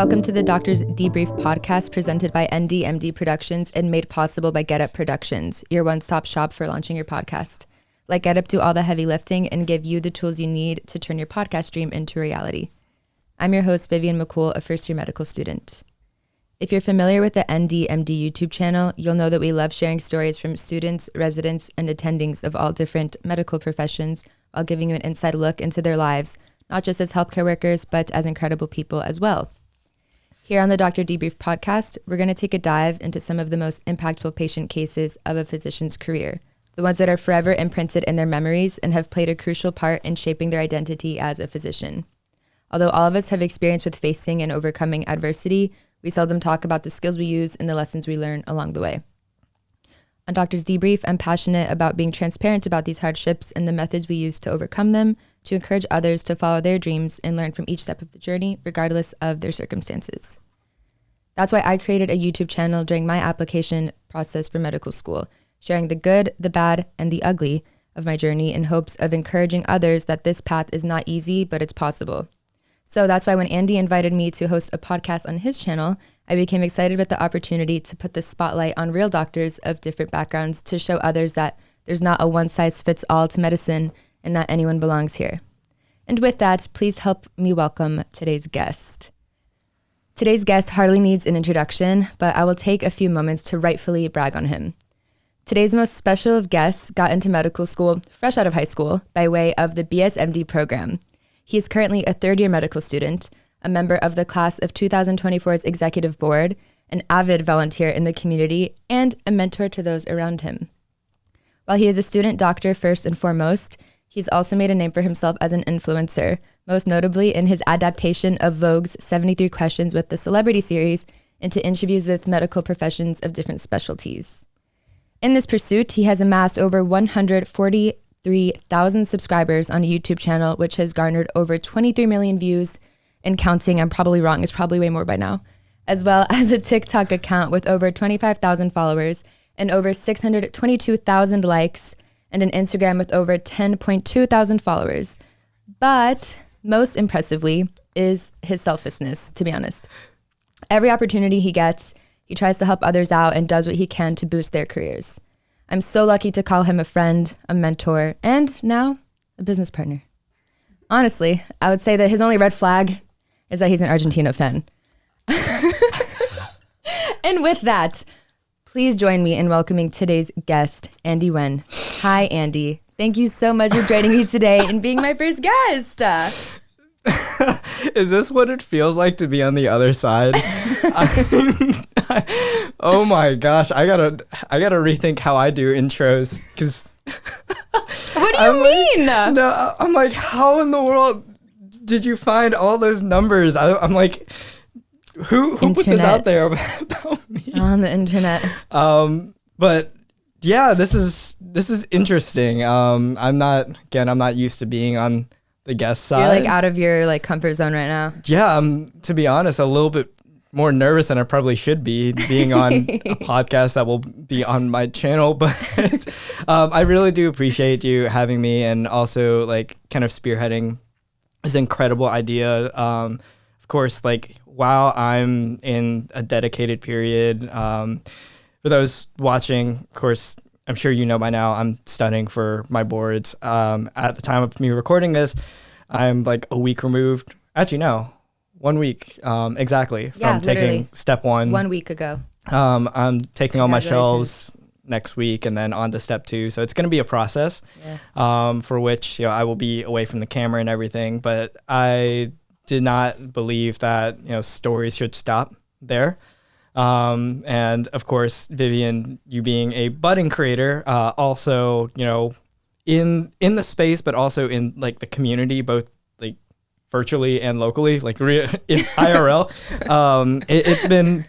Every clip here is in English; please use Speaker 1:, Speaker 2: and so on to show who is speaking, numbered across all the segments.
Speaker 1: Welcome to the Doctor's Debrief podcast presented by NDMD Productions and made possible by GetUp Productions, your one-stop shop for launching your podcast. Let GetUp do all the heavy lifting and give you the tools you need to turn your podcast dream into reality. I'm your host, Vivien Makhoul, a first-year medical student. If you're familiar with the NDMD YouTube channel, you'll know that we love sharing stories from students, residents, and attendings of all different medical professions while giving you an inside look into their lives, not just as healthcare workers, but as incredible people as well. Here on the Dr. Debrief podcast, we're going to take a dive into some of the most impactful patient cases of a physician's career, the ones that are forever imprinted in their memories and have played a crucial part in shaping their identity as a physician. Although all of us have experience with facing and overcoming adversity, we seldom talk about the skills we use and the lessons we learn along the way. On Doctor's Debrief, I'm passionate about being transparent about these hardships and the methods we use to overcome them, to encourage others to follow their dreams and learn from each step of the journey, regardless of their circumstances. That's why I created a YouTube channel during my application process for medical school, sharing the good, the bad, and the ugly of my journey in hopes of encouraging others that this path is not easy, but it's possible. So that's why when Andy invited me to host a podcast on his channel, I became excited with the opportunity to put the spotlight on real doctors of different backgrounds to show others that there's not a one-size-fits-all to medicine and that anyone belongs here. And with that, please help me welcome today's guest. Today's guest hardly needs an introduction, but I will take a few moments to rightfully brag on him. Today's most special of guests got into medical school fresh out of high school by way of the BSMD program. He is currently a third-year medical student, a member of the class of 2024's executive board, an avid volunteer in the community, and a mentor to those around him. While he is a student doctor first and foremost, he's also made a name for himself as an influencer, most notably in his adaptation of Vogue's 73 Questions with the Celebrity series into interviews with medical professions of different specialties. In this pursuit, he has amassed over 143,000 subscribers on a YouTube channel, which has garnered over 23 million views and counting. I'm probably wrong. It's probably way more by now. As well as a TikTok account with over 25,000 followers and over 622,000 likes, and an Instagram with over 10.2 thousand followers. But most impressively is his selflessness, to be honest. Every opportunity he gets, he tries to help others out and does what he can to boost their careers. I'm so lucky to call him a friend, a mentor, and now a business partner. Honestly, I would say that his only red flag is that he's an Argentina fan. And with that, please join me in welcoming today's guest, Andy Wen. Hi, Andy. Thank you so much for joining me today and being my first guest.
Speaker 2: Is this what it feels like to be on the other side? Oh my gosh, I gotta rethink how I do intros, because
Speaker 1: what do you mean?
Speaker 2: No, I'm like, how in the world did you find all those numbers? I'm like, who put this out there about me?
Speaker 1: It's on the internet.
Speaker 2: But yeah, this is interesting. I'm not used to being on the guest side.
Speaker 1: You're like out of your comfort zone right now.
Speaker 2: Yeah, I'm, to be honest, a little bit more nervous than I probably should be being on a podcast that will be on my channel. But I really do appreciate you having me, and also kind of spearheading this incredible idea. Of course, while I'm in a dedicated period, for those watching, of course, I'm sure you know by now, I'm studying for my boards. At the time of me recording this, I'm a week removed. Actually, no, 1 week exactly from taking step one.
Speaker 1: 1 week ago.
Speaker 2: I'm taking all my shelves next week and then on to step two. So it's going to be a process for which I will be away from the camera and everything. But I did not believe that stories should stop there. And of course, Vivien, you being a budding creator, also, in the space, but also in the community, both virtually and locally, in IRL. It's been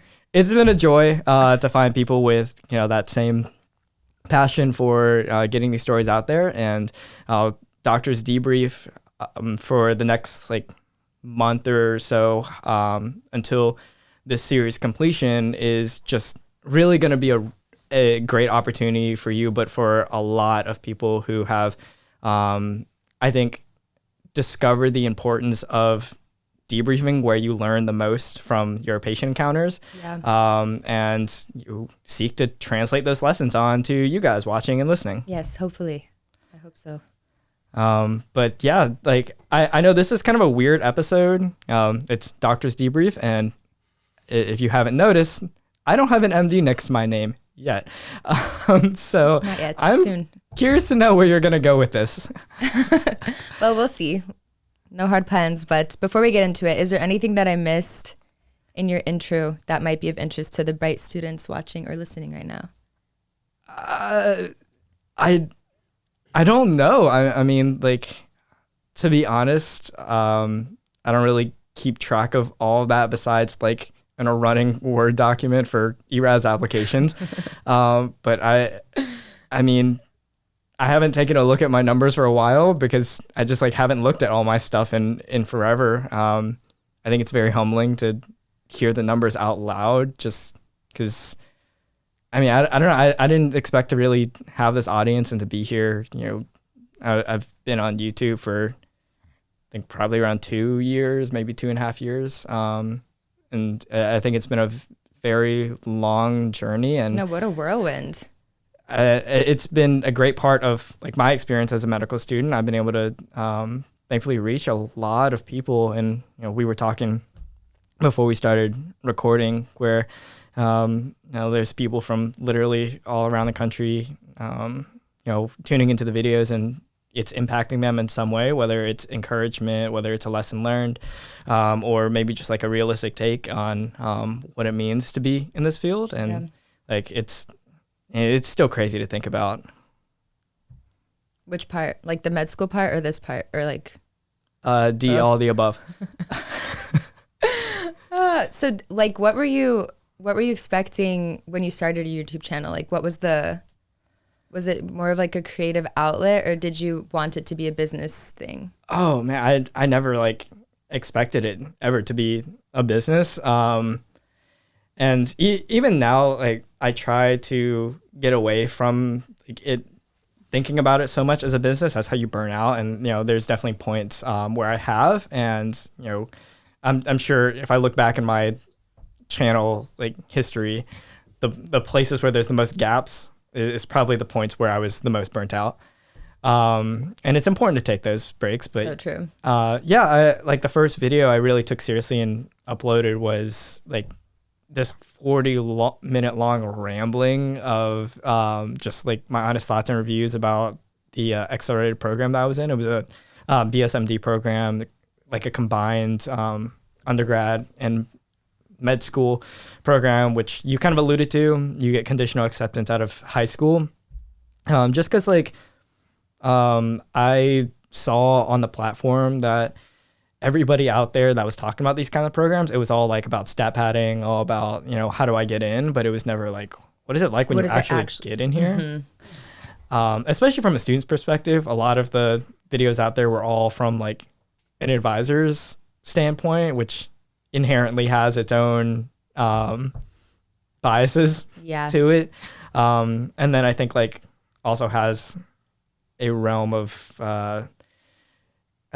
Speaker 2: a joy, to find people with, that same passion for, getting these stories out there. And, Doctor's Debrief, for the next month or so, until this series completion, is just really going to be a great opportunity for you, but for a lot of people who have, I think, discovered the importance of debriefing where you learn the most from your patient encounters.
Speaker 1: Yeah.
Speaker 2: And you seek to translate those lessons on to you guys watching and listening.
Speaker 1: Yes, hopefully. I hope so.
Speaker 2: But yeah, like I know this is kind of a weird episode. It's Doctor's Debrief, and if you haven't noticed, I don't have an MD next to my name yet. So
Speaker 1: Not yet,
Speaker 2: I'm
Speaker 1: soon.
Speaker 2: curious to know where you're going to go with this.
Speaker 1: Well, we'll see. No hard plans, but before we get into it, is there anything that I missed in your intro that might be of interest to the bright students watching or listening right now?
Speaker 2: I don't know. I mean, like, to be honest, I don't really keep track of all of that besides like in a running Word document for ERAS applications. But I mean, I haven't taken a look at my numbers for a while because I just like haven't looked at all my stuff in forever. I think it's very humbling to hear the numbers out loud just because, I mean, I don't know. I didn't expect to really have this audience and to be here. You know, I've been on YouTube for, I think, probably around 2 years, maybe 2.5 years. And I think it's been a very long journey. And
Speaker 1: No, what a whirlwind.
Speaker 2: It's been a great part of like my experience as a medical student. I've been able to thankfully reach a lot of people. And, you know, we were talking before we started recording where there's people from literally all around the country, tuning into the videos, and it's impacting them in some way, whether it's encouragement, whether it's a lesson learned, or maybe just like a realistic take on what it means to be in this field. And like, it's still crazy to think about.
Speaker 1: Which part? Like the med school part or this part? Or like?
Speaker 2: All the above.
Speaker 1: So like, what were you expecting when you started your YouTube channel? Like, was it more of like a creative outlet, or did you want it to be a business thing?
Speaker 2: Oh man, I never like expected it ever to be a business. And even now, like I try to get away from like it, thinking about it so much as a business. That's how you burn out. And, you know, there's definitely points where I have, and, you know, I'm sure if I look back in my channel like history, the places where there's the most gaps is probably the points where I was the most burnt out. And it's important to take those breaks. But
Speaker 1: so true.
Speaker 2: Like the first video I really took seriously and uploaded was like this 40-minute long rambling of just like my honest thoughts and reviews about the accelerated program that I was in. It was a BSMD program, like a combined undergrad and med school program, which you kind of alluded to. You get conditional acceptance out of high school. Just because like I saw on the platform that everybody out there that was talking about these kind of programs, it was all like about stat padding, all about, you know, how do I get in? But it was never like, what is it like when you actually get in here? Mm-hmm. Especially from a student's perspective, a lot of the videos out there were all from like an advisor's standpoint, which inherently has its own biases to it. And then I think like also has a realm of, I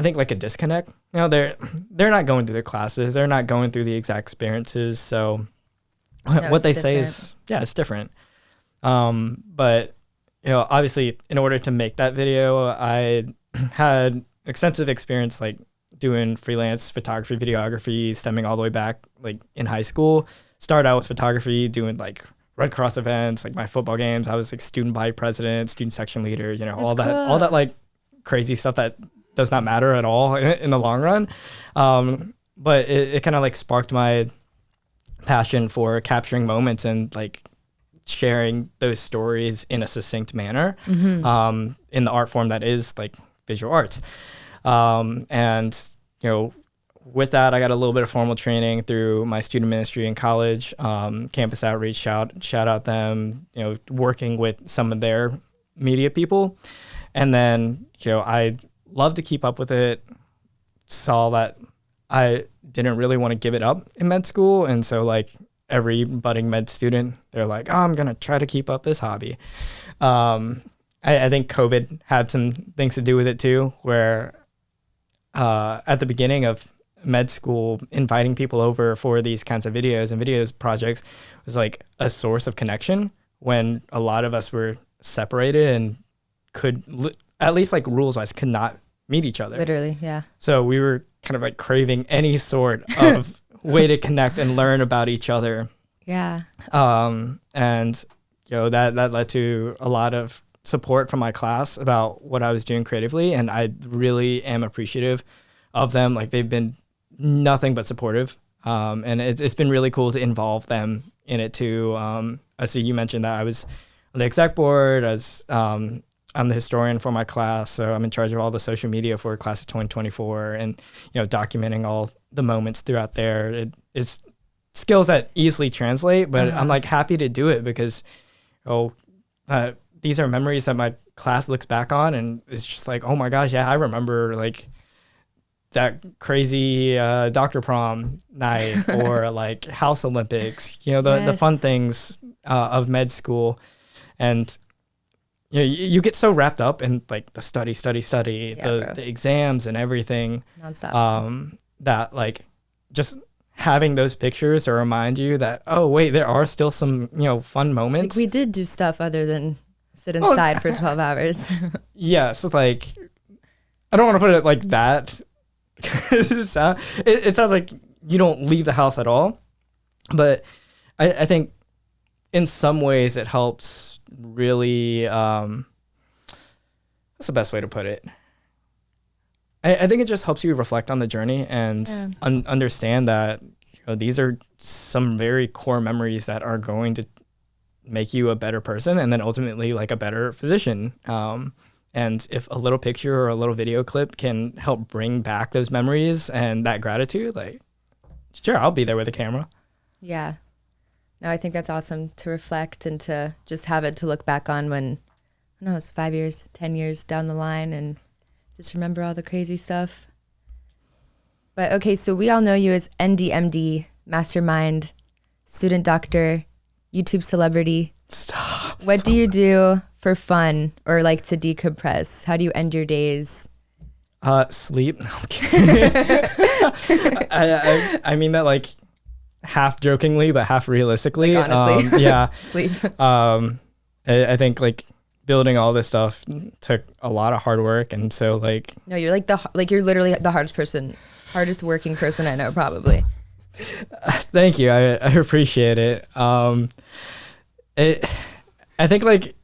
Speaker 2: think like a disconnect. You know, they're not going through their classes. They're not going through the exact experiences. So what they say is, it's different. But, you know, obviously in order to make that video, I had extensive experience like doing freelance photography, videography, stemming all the way back like in high school. Started out with photography, doing like Red Cross events, like my football games. I was like student body president, student section leader, you know, all that like crazy stuff that does not matter at all in the long run. But it kind of like sparked my passion for capturing moments and like sharing those stories in a succinct manner, in the art form that is like visual arts. And, you know, with that, I got a little bit of formal training through my student ministry in college, campus outreach, shout out them, you know, working with some of their media people. And then, you know, I love to keep up with it, saw that I didn't really want to give it up in med school. And so like every budding med student, they're like, oh, I'm going to try to keep up this hobby. I think COVID had some things to do with it too, where at the beginning of med school, inviting people over for these kinds of videos and videos projects was like a source of connection when a lot of us were separated and could, at least like rules wise, could not meet each other.
Speaker 1: Literally, yeah.
Speaker 2: So we were kind of like craving any sort of way to connect and learn about each other.
Speaker 1: Yeah.
Speaker 2: And that led to a lot of support from my class about what I was doing creatively, and I really am appreciative of them. Like, they've been nothing but supportive, and it's been really cool to involve them in it too. I see you mentioned that I was on the exec board, as I'm the historian for my class, so I'm in charge of all the social media for class of 2024, and documenting all the moments throughout there. It's skills that easily translate, but I'm like happy to do it because these are memories that my class looks back on and it's just like, oh my gosh, yeah, I remember like that crazy doctor prom night or like house Olympics, the fun things of med school. And you get so wrapped up in like the study, the exams and everything,
Speaker 1: nonstop.
Speaker 2: That like just having those pictures to remind you that, oh wait, there are still some fun moments.
Speaker 1: Like, we did do stuff other than sit inside for 12 hours.
Speaker 2: Yes, like I don't want to put it like that. It sounds like you don't leave the house at all, but I think in some ways it helps really. That's the best way to put it. I think it just helps you reflect on the journey and understand that these are some very core memories that are going to make you a better person and then ultimately like a better physician. And if a little picture or a little video clip can help bring back those memories and that gratitude, like, sure, I'll be there with a camera.
Speaker 1: Yeah. No, I think that's awesome to reflect and to just have it to look back on when, who knows, 5 years, 10 years down the line and just remember all the crazy stuff. But okay, so we all know you as NDMD, mastermind, student doctor, YouTube celebrity.
Speaker 2: Stop.
Speaker 1: What do you do for fun or like to decompress? How do you end your days?
Speaker 2: Sleep. No, I'm kidding. I mean that like half jokingly, but half realistically.
Speaker 1: Like, honestly.
Speaker 2: Yeah.
Speaker 1: Sleep.
Speaker 2: I think like building all this stuff took a lot of hard work, and so like.
Speaker 1: No, you're like you're literally the hardest working person I know, probably.
Speaker 2: Thank you. I appreciate it. I think like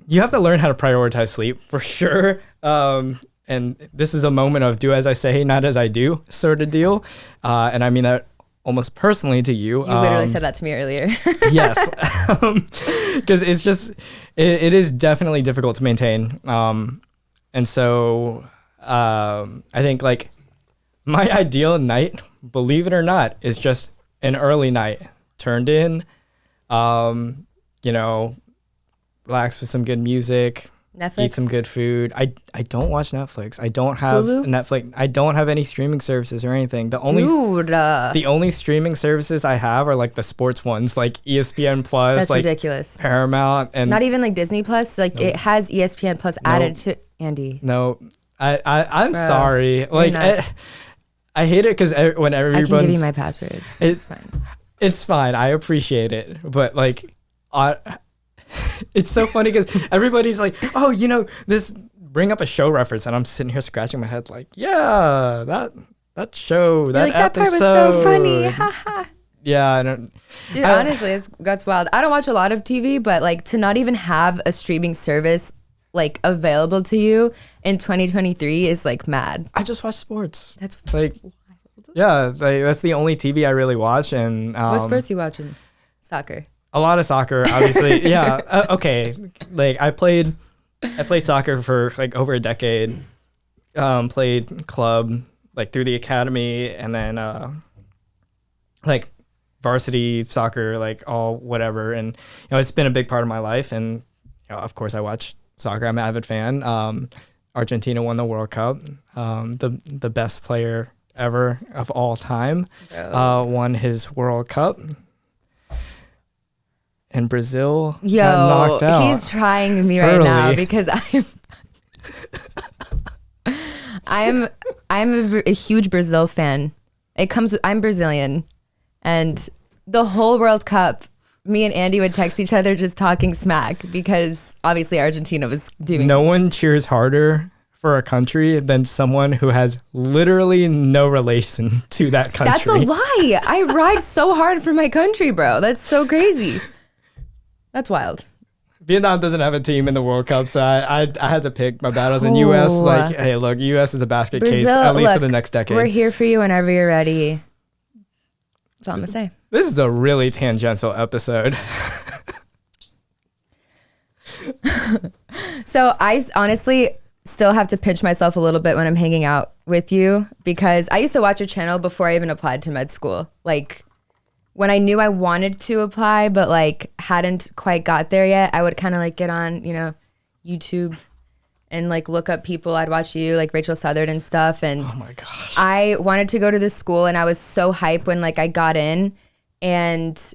Speaker 2: you have to learn how to prioritize sleep for sure. And this is a moment of do as I say, not as I do sort of deal. And I mean that almost personally to you.
Speaker 1: You literally said that to me earlier.
Speaker 2: Yes. Because it's just, it is definitely difficult to maintain. And so I think like my ideal night, believe it or not, is just an early night turned in, relax with some good music,
Speaker 1: Netflix?
Speaker 2: eat some good food. I don't watch Netflix. I don't have
Speaker 1: Hulu?
Speaker 2: Netflix. I don't have any streaming services or anything. The only streaming services I have are like the sports ones, like ESPN Plus.
Speaker 1: That's
Speaker 2: like
Speaker 1: ridiculous.
Speaker 2: Paramount, and
Speaker 1: not even like Disney Plus. Like
Speaker 2: Nope.
Speaker 1: It has ESPN Plus added to Andy.
Speaker 2: No, I'm
Speaker 1: Bro,
Speaker 2: sorry. Like I hate it because when everyone,
Speaker 1: I can give you my passwords. It's fine.
Speaker 2: It's fine. I appreciate it, but like, it's so funny because everybody's like, oh, this, bring up a show reference, and I'm sitting here scratching my head like, yeah, that show,
Speaker 1: You're
Speaker 2: that
Speaker 1: like, that
Speaker 2: episode.
Speaker 1: part was so funny. Haha.
Speaker 2: Yeah, I don't.
Speaker 1: Dude, honestly, that's wild. I don't watch a lot of TV, but like to not even have a streaming service like available to you in 2023 is like mad.
Speaker 2: I just watch sports.
Speaker 1: That's
Speaker 2: like,
Speaker 1: wild.
Speaker 2: Yeah, like, that's the only TV I really watch. And
Speaker 1: what sports are you watching? Soccer.
Speaker 2: A lot of soccer, obviously. Yeah. Okay. Like I played soccer for like over a decade. Played club like through the academy, and then like varsity soccer, like all whatever. And it's been a big part of my life. And of course, I watch soccer. I'm an avid fan. Argentina won the World Cup. The best player ever of all time won his World Cup. And Brazil got knocked out.
Speaker 1: He's trying me right now because I'm a huge Brazil fan, I'm Brazilian, and the whole World Cup, me and Andy would text each other just talking smack because obviously Argentina was doing.
Speaker 2: No one cheers harder for a country than someone who has literally no relation to that country.
Speaker 1: That's a lie. I ride so hard for my country, bro. That's so crazy. That's wild.
Speaker 2: Vietnam doesn't have a team in the World Cup, so I had to pick my battles. In U.S., like, hey, look, U.S. is a basket case, at least for the next decade.
Speaker 1: We're here for you whenever you're ready. That's all I'm going to say.
Speaker 2: This is a really tangential episode.
Speaker 1: So I honestly still have to pinch myself a little bit when I'm hanging out with you because I used to watch your channel before I even applied to med school. Like when I knew I wanted to apply, but like hadn't quite got there yet, I would kind of like get on, YouTube and like look up people. I'd watch you, like Rachel Southern and stuff. And
Speaker 2: oh my gosh,
Speaker 1: I wanted to go to this school and I was so hyped when like I got in, and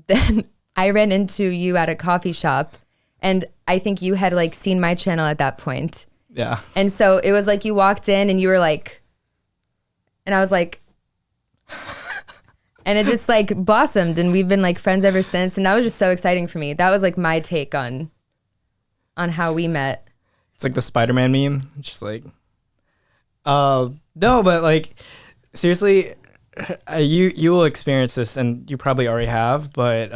Speaker 1: then I ran into you at a coffee shop. And I think you had like seen my channel at that point.
Speaker 2: Yeah.
Speaker 1: And so it was like you walked in and you were like, and I was like, and it just like blossomed, and we've been like friends ever since. And that was just so exciting for me. That was like my take on how we met.
Speaker 2: It's like the Spider-Man meme. Just like, no, but like seriously, you will experience this, and you probably already have, but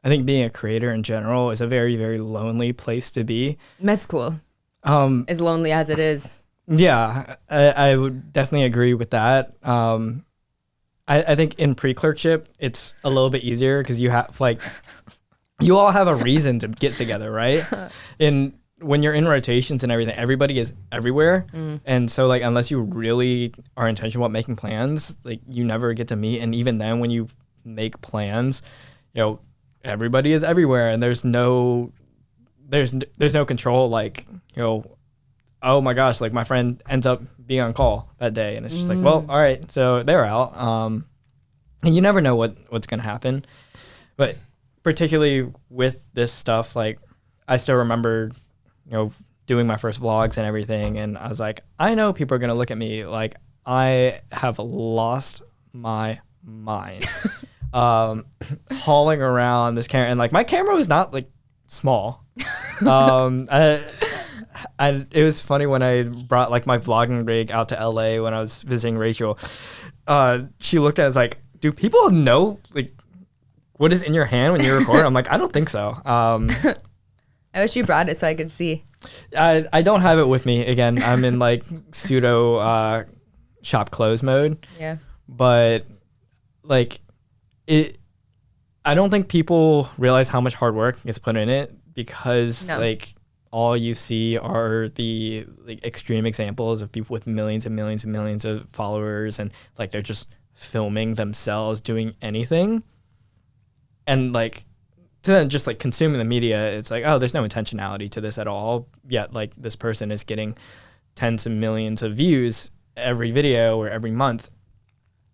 Speaker 2: I think being a creator in general is a very, very lonely place to be.
Speaker 1: Med school, as lonely as it is.
Speaker 2: Yeah, I would definitely agree with that. I think in pre-clerkship, it's a little bit easier because you have like, you all have a reason to get together, right? And when you're in rotations and everything, everybody is everywhere. And so like, unless you really are intentional about making plans, like you never get to meet. And even then when you make plans, everybody is everywhere, and there's no control. Like, oh my gosh, like my friend ends up being on call that day, and it's just like, well, all right, so they're out. And you never know what's gonna happen. But particularly with this stuff, like I still remember, doing my first vlogs and everything, and I was like, I know people are gonna look at me like I have lost my mind. Hauling around this camera, and like my camera was not like small. It was funny when I brought like my vlogging rig out to LA when I was visiting Rachel. She looked at it, like, do people know like what is in your hand when you record? I'm like, I don't think so.
Speaker 1: I wish you brought it so I could see.
Speaker 2: I don't have it with me. Again, I'm in like pseudo shop close mode.
Speaker 1: Yeah.
Speaker 2: But like I don't think people realize how much hard work is put in it because like all you see are the like extreme examples of people with millions and millions and millions of followers, and like they're just filming themselves doing anything, and like to then just like consuming the media, it's like, oh, there's no intentionality to this at all, yet like this person is getting tens of millions of views every video or every month.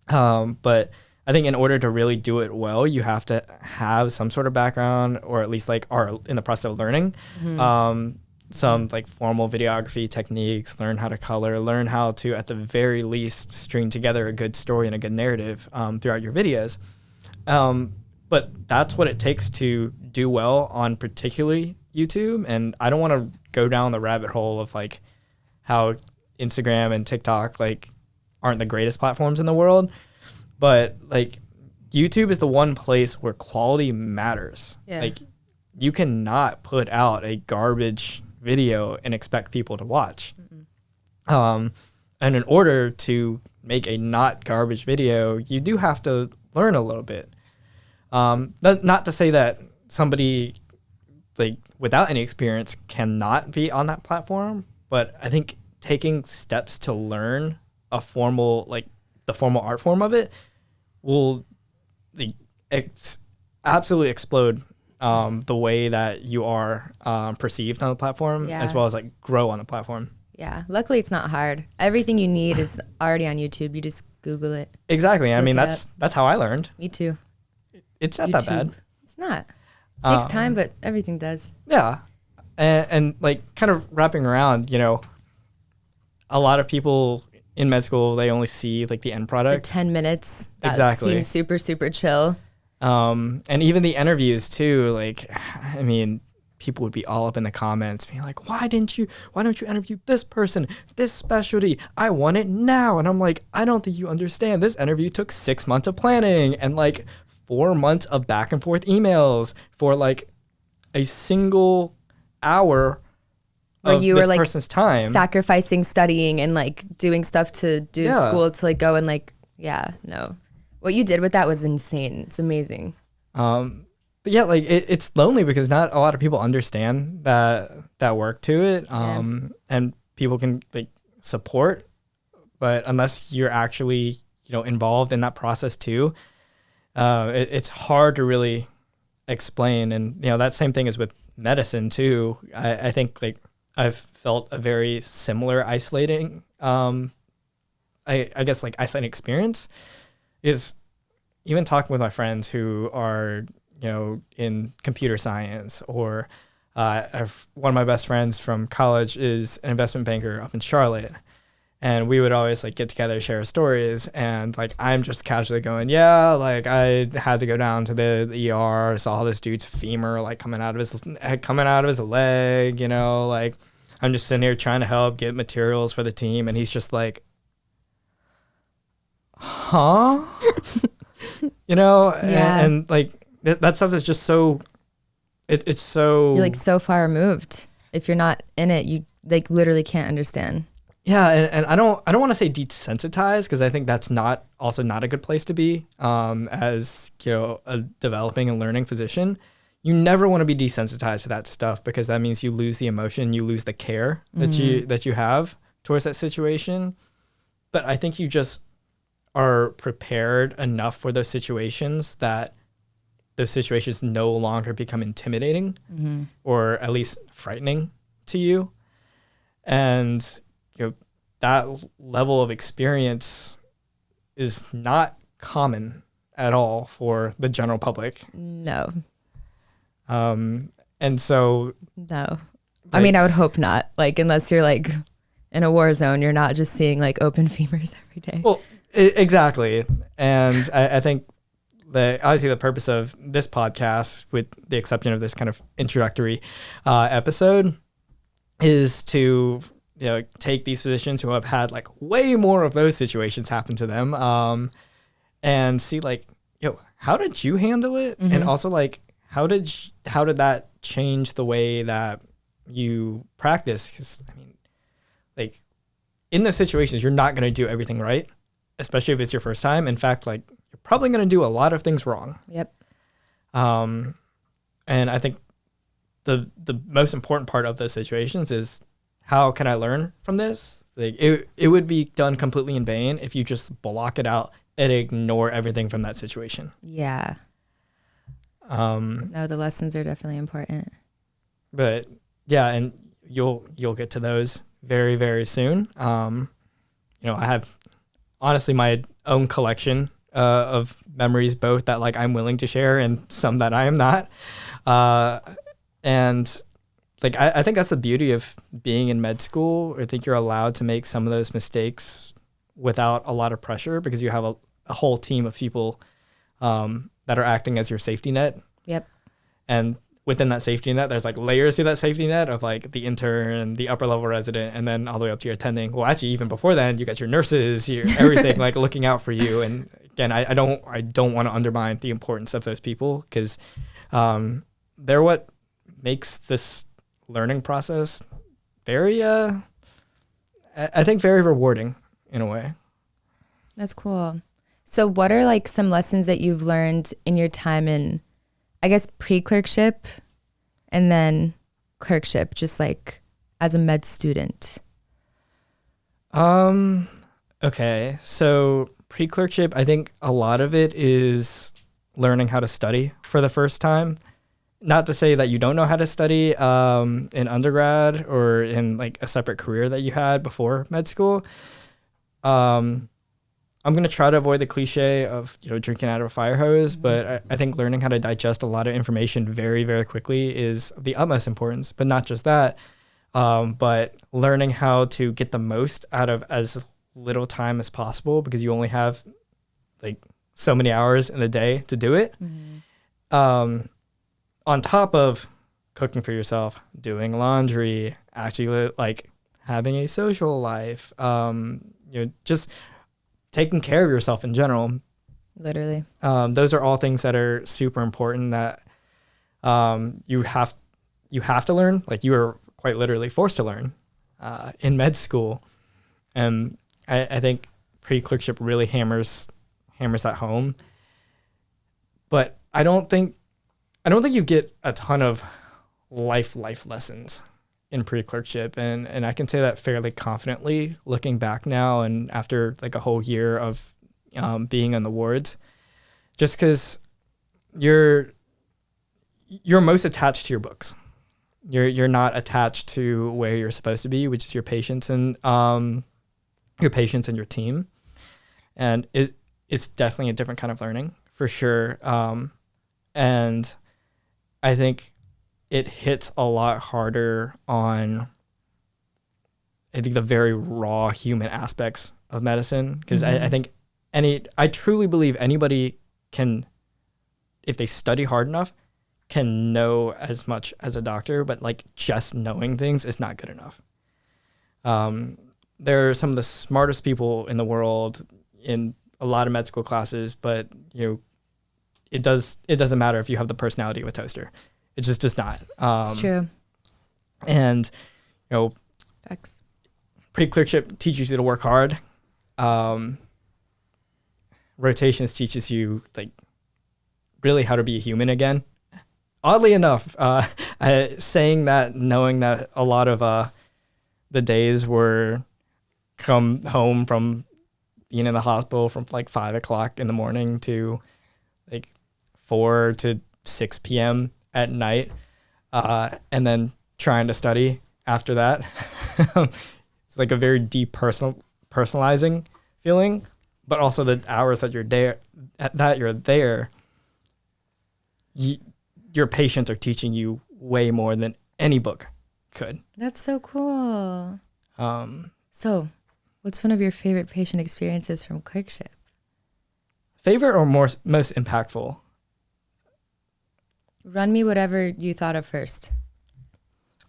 Speaker 2: But I think in order to really do it well, you have to have some sort of background, or at least like are in the process of learning some like formal videography techniques, learn how to color, learn how to, at the very least, string together a good story and a good narrative throughout your videos. But that's what it takes to do well on particularly YouTube. And I don't want to go down the rabbit hole of like how Instagram and TikTok like aren't the greatest platforms in the world. But like YouTube is the one place where quality matters. Yeah. Like you cannot put out a garbage video and expect people to watch. And in order to make a not garbage video, you do have to learn a little bit. Not to say that somebody like without any experience cannot be on that platform, but I think taking steps to learn a formal, like the formal art form of it will absolutely explode the way that you are perceived on the platform, as well as like grow on the platform.
Speaker 1: Yeah, luckily it's not hard. Everything you need is already on YouTube. You just Google it.
Speaker 2: Exactly. I mean, that's how I learned.
Speaker 1: Me too.
Speaker 2: It's not that bad.
Speaker 1: It's not. It takes time, but everything does.
Speaker 2: Yeah. And like kind of wrapping around, a lot of people in med school, they only see like the end
Speaker 1: The
Speaker 2: product.
Speaker 1: 10 minutes. That
Speaker 2: Exactly.
Speaker 1: seems super, super chill.
Speaker 2: And even the interviews too, like, I mean, people would be all up in the comments being like, why don't you interview this person, this specialty? I want it now. And I'm like, I don't think you understand. This interview took 6 months of planning and like 4 months of back and forth emails for like a single hour
Speaker 1: Where
Speaker 2: of
Speaker 1: you
Speaker 2: this
Speaker 1: were like
Speaker 2: person's time.
Speaker 1: sacrificing studying and like doing stuff to do
Speaker 2: Yeah.
Speaker 1: school to like go and like, yeah, no. What you did with that was insane. It's amazing.
Speaker 2: But yeah, like it's lonely because not a lot of people understand that work to it. And people can like support, but unless you're actually, involved in that process too, it's hard to really explain. And, that same thing is with medicine too. I think like I've felt a very similar isolating, I guess like isolating experience is even talking with my friends who are, in computer science or one of my best friends from college is an investment banker up in Charlotte. And we would always like get together, share stories. And like, I'm just casually going, yeah, like I had to go down to the ER, saw this dude's femur, like coming out of his leg, like I'm just sitting here trying to help get materials for the team. And he's just like, huh?
Speaker 1: Yeah.
Speaker 2: And like that stuff is just so, it's so.
Speaker 1: You're like so far removed. If you're not in it, you like literally can't understand.
Speaker 2: Yeah, and I don't want to say desensitized because I think that's not a good place to be as a developing and learning physician. You never want to be desensitized to that stuff because that means you lose the emotion, you lose the care that you have towards that situation. But I think you just are prepared enough for those situations that those situations no longer become intimidating or at least frightening to you. And that level of experience is not common at all for the general public.
Speaker 1: No.
Speaker 2: And so.
Speaker 1: No.
Speaker 2: Like,
Speaker 1: I mean, I would hope not. Like, unless you're like in a war zone, you're not just seeing like open femurs every day.
Speaker 2: Well, exactly. And I think obviously the purpose of this podcast, with the exception of this kind of introductory episode, is to take these physicians who have had like way more of those situations happen to them, and see like, how did you handle it? And also like, how did that change the way that you practice? Because I mean, like in those situations, you're not going to do everything right, especially if it's your first time. In fact, like you're probably going to do a lot of things wrong.
Speaker 1: Yep.
Speaker 2: And I think the most important part of those situations is, how can I learn from this? Like it would be done completely in vain if you just block it out and ignore everything from that situation.
Speaker 1: Yeah. No, the lessons are definitely important.
Speaker 2: But yeah, and you'll get to those very, very soon. I have honestly my own collection of memories, both that like I'm willing to share and some that I am not. And like, I think that's the beauty of being in med school. I think you're allowed to make some of those mistakes without a lot of pressure because you have a whole team of people that are acting as your safety net.
Speaker 1: Yep.
Speaker 2: And within that safety net, there's like layers to that safety net of like the intern, the upper level resident, and then all the way up to your attending. Well, actually, even before then, you got your nurses, everything like looking out for you. And again, I don't want to undermine the importance of those people because they're what makes this learning process very, I think very rewarding in a way.
Speaker 1: That's cool. So what are like some lessons that you've learned in your time in, I guess, pre-clerkship and then clerkship, just like as a med student?
Speaker 2: Okay. So pre-clerkship, I think a lot of it is learning how to study for the first time. Not to say that you don't know how to study in undergrad or in like a separate career that you had before med school. I'm going to try to avoid the cliche of, drinking out of a fire hose, but I think learning how to digest a lot of information very, very quickly is of the utmost importance. But not just that, but learning how to get the most out of as little time as possible because you only have like so many hours in the day to do it. On top of cooking for yourself, doing laundry, actually like having a social life, just taking care of yourself in general.
Speaker 1: Literally.
Speaker 2: Those are all things that are super important that you have to learn. Like you are quite literally forced to learn in med school. And I think pre-clerkship really hammers that home. But I don't think you get a ton of life lessons in pre-clerkship, and I can say that fairly confidently looking back now and after like a whole year of being on the wards, just because you're most attached to your books. You're not attached to where you're supposed to be, which is your patients and your team, and it's definitely a different kind of learning for sure. And I think it hits a lot harder on, I think, the very raw human aspects of medicine. Because I think I truly believe anybody can, if they study hard enough, can know as much as a doctor, but like just knowing things is not good enough. They're some of the smartest people in the world in a lot of med school classes, but it doesn't matter if you have the personality of a toaster. It just does not.
Speaker 1: It's true.
Speaker 2: And
Speaker 1: Facts.
Speaker 2: Pre-clerkship teaches you to work hard. Rotations teaches you like really how to be a human again. Oddly enough, saying that, knowing that a lot of the days were come home from being in the hospital from like 5 o'clock in the morning to like 4 to 6 p.m. at night, and then trying to study after that. It's like a very deep personalizing feeling, but also the hours that you're there, your patients are teaching you way more than any book could.
Speaker 1: That's so cool. So what's one of your favorite patient experiences from clerkship?
Speaker 2: Favorite or most impactful?
Speaker 1: Run me whatever you thought of first.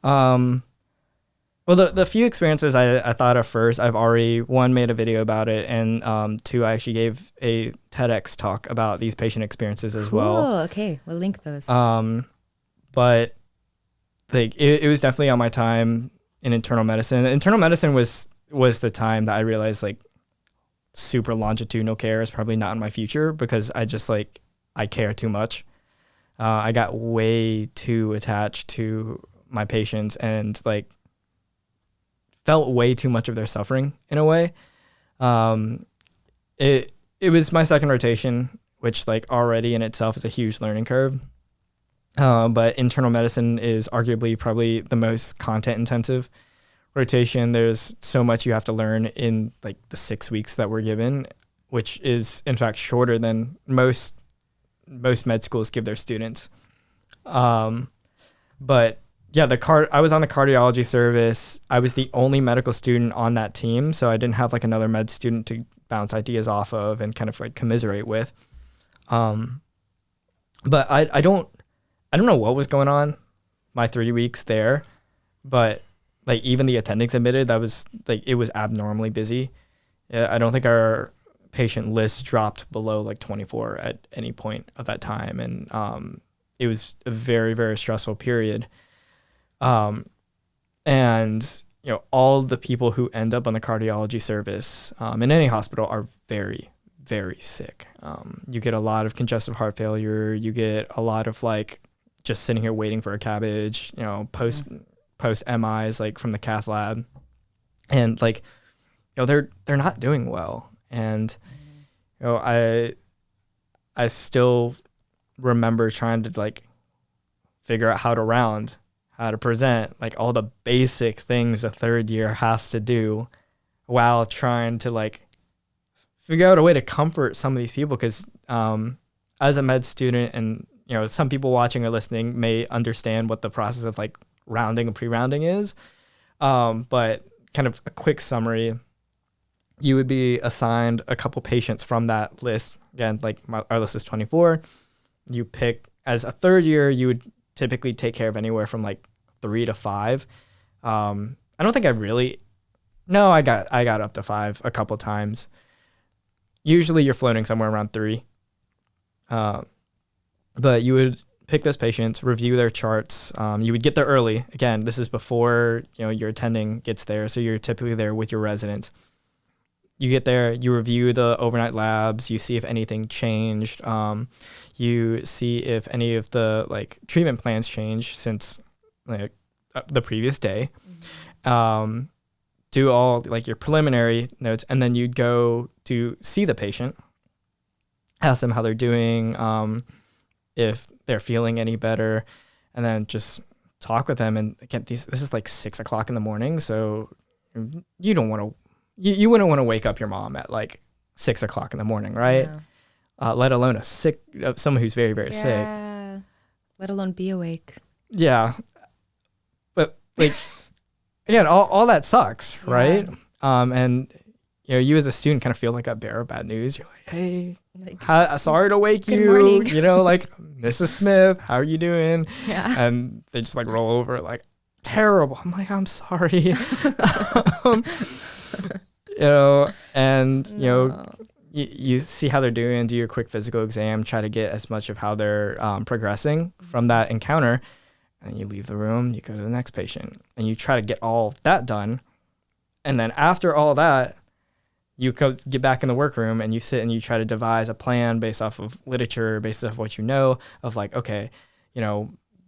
Speaker 2: Well, the few experiences I thought of first, I've already, one, made a video about it, and two, I actually gave a TEDx talk about these patient experiences as well.
Speaker 1: Okay, we'll link those.
Speaker 2: But like it was definitely on my time in internal medicine. Internal medicine was the time that I realized like super longitudinal care is probably not in my future, because I just like, I care too much. I got way too attached to my patients and like felt way too much of their suffering in a way. It was my second rotation, which like already in itself is a huge learning curve. But internal medicine is arguably probably the most content intensive rotation. There's so much you have to learn in like the 6 weeks that we're given, which is in fact shorter than most med schools give their students. But yeah, I was on the cardiology service. I was the only medical student on that team, so I didn't have like another med student to bounce ideas off of and kind of like commiserate with. But I don't know what was going on my 3 weeks there, but like even the attendings admitted that was like, it was abnormally busy. I don't think our patient list dropped below like 24 at any point of that time. And it was a very, very stressful period. And all the people who end up on the cardiology service in any hospital are very, very sick. You get a lot of congestive heart failure. You get a lot of like just sitting here waiting for a cabbage, post MIs like from the cath lab, and like, they're not doing well. And I still remember trying to like figure out how to round, how to present, like all the basic things a third year has to do, while trying to like figure out a way to comfort some of these people. Because as a med student, and some people watching or listening may understand what the process of like rounding and pre-rounding is, but kind of a quick summary. you would be assigned a couple patients from that list. Again, like our list is 24. You pick, as a third year, you would typically take care of anywhere from like 3 to 5. I don't think I got up to 5 a couple times. Usually you're floating somewhere around 3. But you would pick those patients, review their charts. You would get there early. Again, this is before your attending gets there, so you're typically there with your residents. You get there, you review the overnight labs, you see if anything changed, you see if any of the like treatment plans changed since like the previous day. Do all like your preliminary notes, and then you'd go to see the patient, ask them how they're doing, if they're feeling any better, and then just talk with them. And again, this is like 6 o'clock in the morning, so you don't want to. You wouldn't want to wake up your mom at like 6 o'clock in the morning, right? Yeah. Let alone someone who's very, very sick.
Speaker 1: Let alone be awake.
Speaker 2: Yeah. But like, again, all that sucks, right? And you as a student kind of feel like a bearer of bad news. You're like, hey, sorry to wake you. Morning. Like, Mrs. Smith, how are you doing? Yeah. And they just like roll over like, terrible. I'm like, I'm sorry. You see how they're doing, do your quick physical exam, try to get as much of how they're progressing from that encounter, and you leave the room, you go to the next patient, and you try to get all that done. And then after all that, you get back in the workroom and you sit and you try to devise a plan based off of literature, based off what you know of like, okay,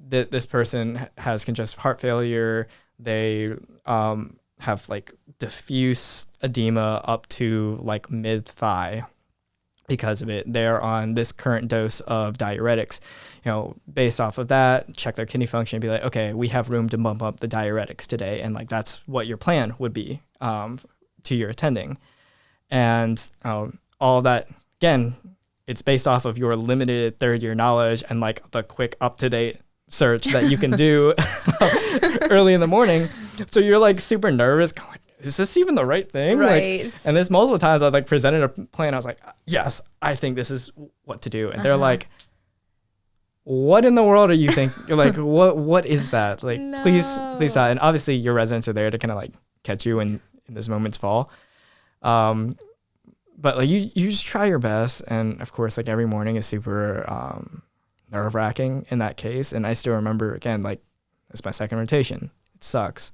Speaker 2: this person has congestive heart failure. They have like diffuse edema up to like mid thigh because of it. They're on this current dose of diuretics. Based off of that, check their kidney function and be like, okay, we have room to bump up the diuretics today. And like, that's what your plan would be to your attending. And all that, again, it's based off of your limited third year knowledge and like the quick up-to-date search that you can do early in the morning. So you're like super nervous, going, is this even the right thing?
Speaker 1: Right.
Speaker 2: Like, and there's multiple times I like presented a plan. I was like, yes, I think this is what to do. And they're like, what in the world are you thinking? You're like, what is that? Like, no. please stop. And obviously your residents are there to kind of like catch you when in those moments fall. But like you just try your best. And of course, like every morning is super nerve-wracking in that case. And I still remember, again, like it's my second rotation. It sucks.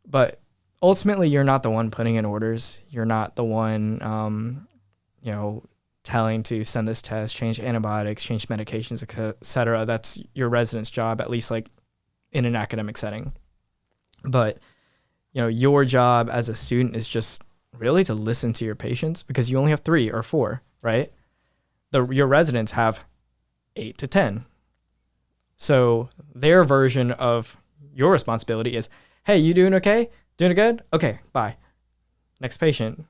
Speaker 2: But ultimately, you're not the one putting in orders. You're not the one, telling to send this test, change antibiotics, change medications, et cetera. That's your resident's job, at least like in an academic setting. But, your job as a student is just really to listen to your patients, because you only have 3 or 4, right? Your residents have 8 to 10. So their version of your responsibility is, hey, you doing okay? Doing good? Okay, bye. Next patient.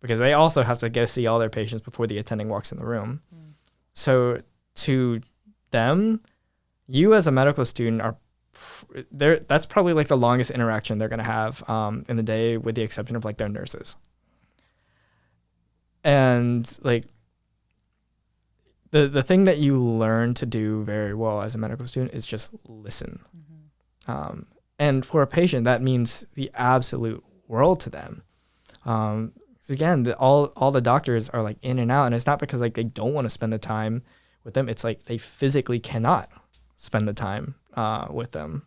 Speaker 2: Because they also have to go see all their patients before the attending walks in the room. So to them, you as a medical student that's probably like the longest interaction they're going to have in the day, with the exception of like their nurses. And like the thing that you learn to do very well as a medical student is just listen. And for a patient, that means the absolute world to them. So again, all the doctors are like in and out, and it's not because like they don't want to spend the time with them. It's like they physically cannot spend the time with them.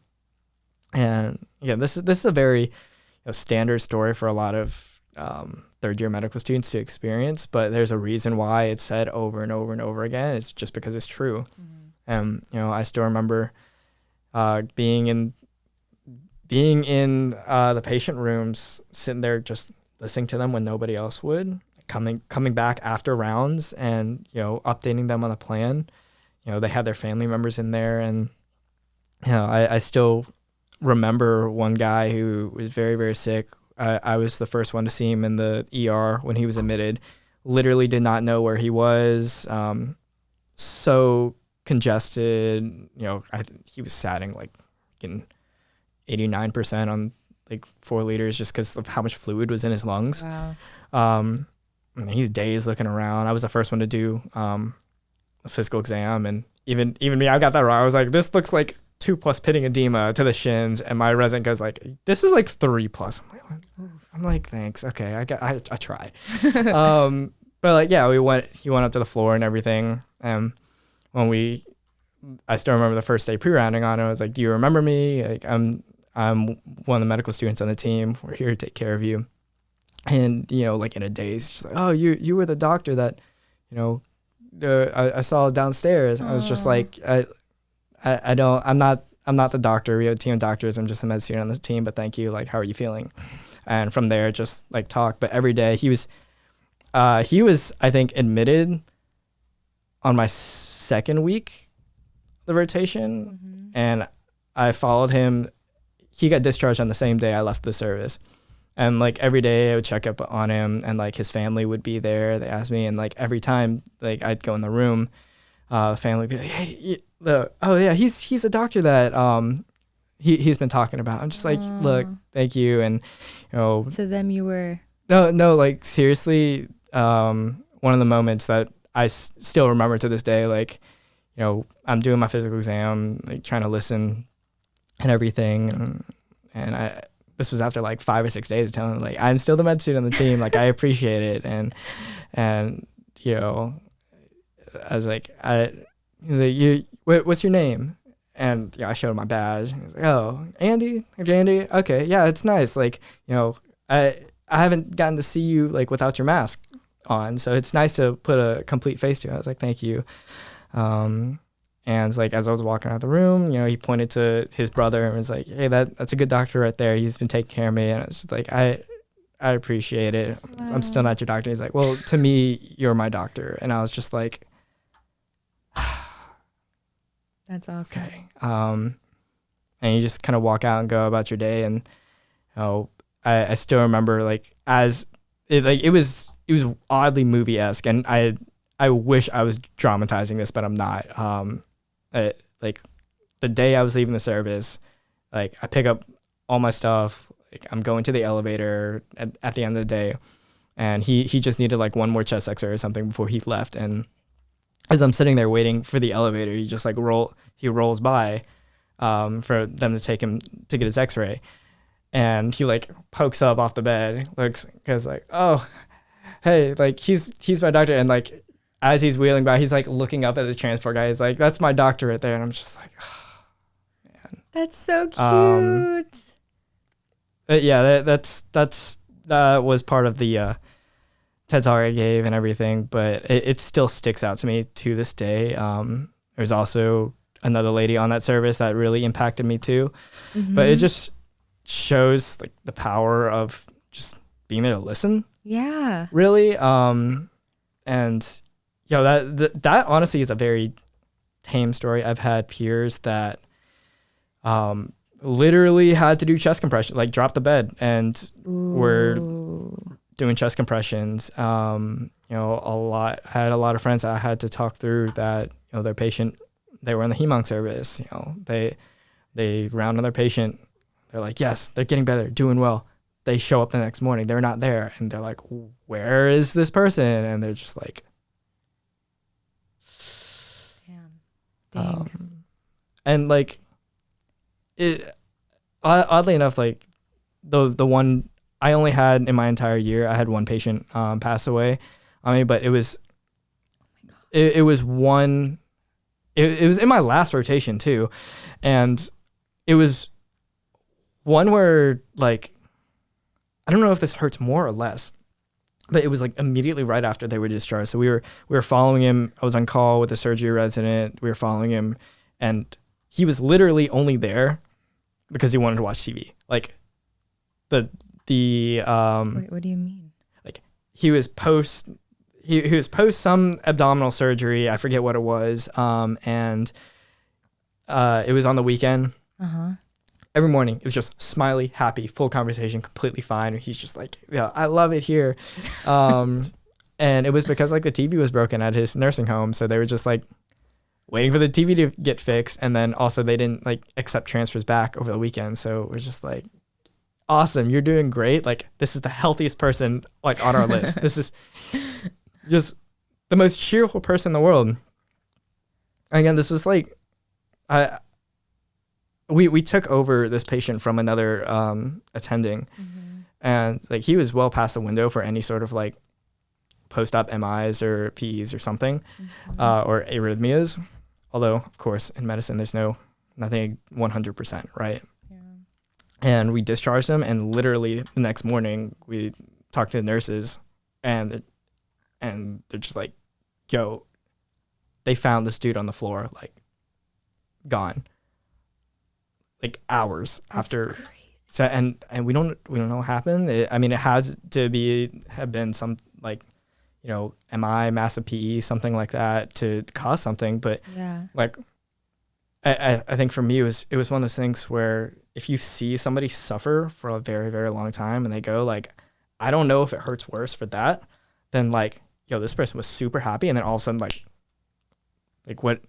Speaker 2: And yeah, this is a very standard story for a lot of third year medical students to experience, but there's a reason why it's said over and over and over again. It's just because it's true. And I still remember being in the patient rooms, sitting there just listening to them when nobody else would, coming back after rounds and updating them on the plan. They had their family members in there, and I still remember one guy who was very, very sick. I was the first one to see him in the ER when he was admitted. Literally did not know where he was. So congested. He was satting like getting 89% on like 4 liters just because of how much fluid was in his lungs. And he's dazed looking around. I was the first one to do a physical exam, and even me, I got that wrong. I was like, this looks like 2+ pitting edema to the shins, and my resident goes like, this is like 3+. I'm like, thanks. Okay, I try. But like, yeah, he went up to the floor and everything. And I still remember the first day pre-rounding on it. I was like, do you remember me? Like, I'm one of the medical students on the team. We're here to take care of you. And, like in a daze, she's like, oh, you were the doctor that, I saw downstairs. I was just like, I'm not the doctor. We have a team of doctors. I'm just a med student on this team, but thank you. Like, how are you feeling? And from there, just like talk. But every day he was, I think, admitted on my second week, the rotation. And I followed him. He got discharged on the same day I left the service. And like every day I would check up on him, and like his family would be there. They asked me, and like every time like I'd go in the room, the family would be like, hey, oh yeah, he's a doctor that he's been talking about. I'm just like, look, thank you. And
Speaker 1: to them you were
Speaker 2: no, like seriously, one of the moments that I still remember to this day, like, I'm doing my physical exam, like trying to listen and everything, and this was after like 5 or 6 days telling him like, I'm still the med student on the team. Like, I appreciate it. And I was like, he's like, what's your name? And I showed him my badge. And he's like, oh, Andy? Andy? Okay. Yeah, it's nice. Like, I haven't gotten to see you like without your mask on. So it's nice to put a complete face to it. I was like, thank you. And like, as I was walking out of the room, he pointed to his brother and was like, hey, that's a good doctor right there. He's been taking care of me. And I was just like, I appreciate it. Wow. I'm still not your doctor. He's like, well, to me, you're my doctor. And I was just like,
Speaker 1: that's awesome.
Speaker 2: Okay. And you just kind of walk out and go about your day. And, I still remember like it was oddly movie-esque. And I wish I was dramatizing this, but I'm not. Like the day I was leaving the service, like I pick up all my stuff, like I'm going to the elevator at the end of the day, and he just needed like one more chest X-ray or something before he left. And as I'm sitting there waiting for the elevator, he just like rolls by for them to take him to get his X-ray, and he like pokes up off the bed, looks, because like, oh, hey, like he's my doctor. And like as he's wheeling by, he's like looking up at the transport guy. He's like, that's my doctor right there. And I'm just like, oh, man.
Speaker 1: That's so cute.
Speaker 2: Yeah, that was part of the TED Talk I gave and everything, but it still sticks out to me to this day. There's also another lady on that service that really impacted me too. But it just shows like the power of just being able to listen.
Speaker 1: Yeah.
Speaker 2: Really. And that honestly is a very tame story. I've had peers that literally had to do chest compression, like drop the bed and were doing chest compressions. I had a lot of friends that I had to talk through that, their patient, they were in the HEMONC service, they round on their patient. They're like, yes, they're getting better, doing well. They show up the next morning, they're not there. And they're like, where is this person? And they're just like, and like oddly enough, like the one I only had in my entire year, I had one patient pass away on me, but it was it was in my last rotation too, and it was one where like, I don't know if this hurts more or less, but it was like immediately right after they were discharged. So we were following him. I was on call with a surgery resident. We were following him, and he was literally only there because he wanted to watch TV. Like the
Speaker 1: Wait, what do you mean?
Speaker 2: Like he was post some abdominal surgery. I forget what it was. And it was on the weekend. Every morning, it was just smiley, happy, full conversation, completely fine. He's just like, yeah, I love it here. And it was because like the TV was broken at his nursing home. So they were just like waiting for the TV to get fixed. And then also they didn't like accept transfers back over the weekend. So it was just like, awesome. You're doing great. Like, this is the healthiest person like on our list. This is just the most cheerful person in the world. Again, this was like, we took over this patient from another attending, and like he was well past the window for any sort of like post-op MIs or PEs or something, or arrhythmias. Although, of course, in medicine, there's nothing 100%, right? Yeah. And we discharged him, and literally the next morning we talked to the nurses, and they're just like, yo, they found this dude on the floor, like, gone. Like hours
Speaker 1: That's
Speaker 2: after.
Speaker 1: crazy.
Speaker 2: So and we don't know what happened. It had to have been some like, MI, massive PE, something like that to cause something. But like, I think for me it was one of those things where if you see somebody suffer for a very, very long time and they go like, I don't know if it hurts worse for that than like, yo, this person was super happy, and then all of a sudden like what,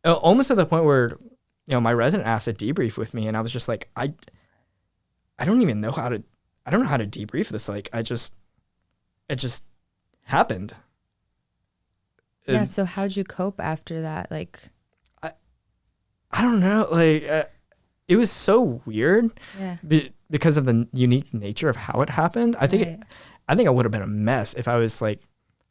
Speaker 2: almost at the point where, my resident asked to debrief with me, and I was just like, I don't even know how to, I don't know how to debrief this. Like, it just happened.
Speaker 1: Yeah. So how'd you cope after that? Like,
Speaker 2: I don't know. Like, it was so weird.
Speaker 1: Yeah.
Speaker 2: Because of the unique nature of how it happened. I think I would have been a mess if I was like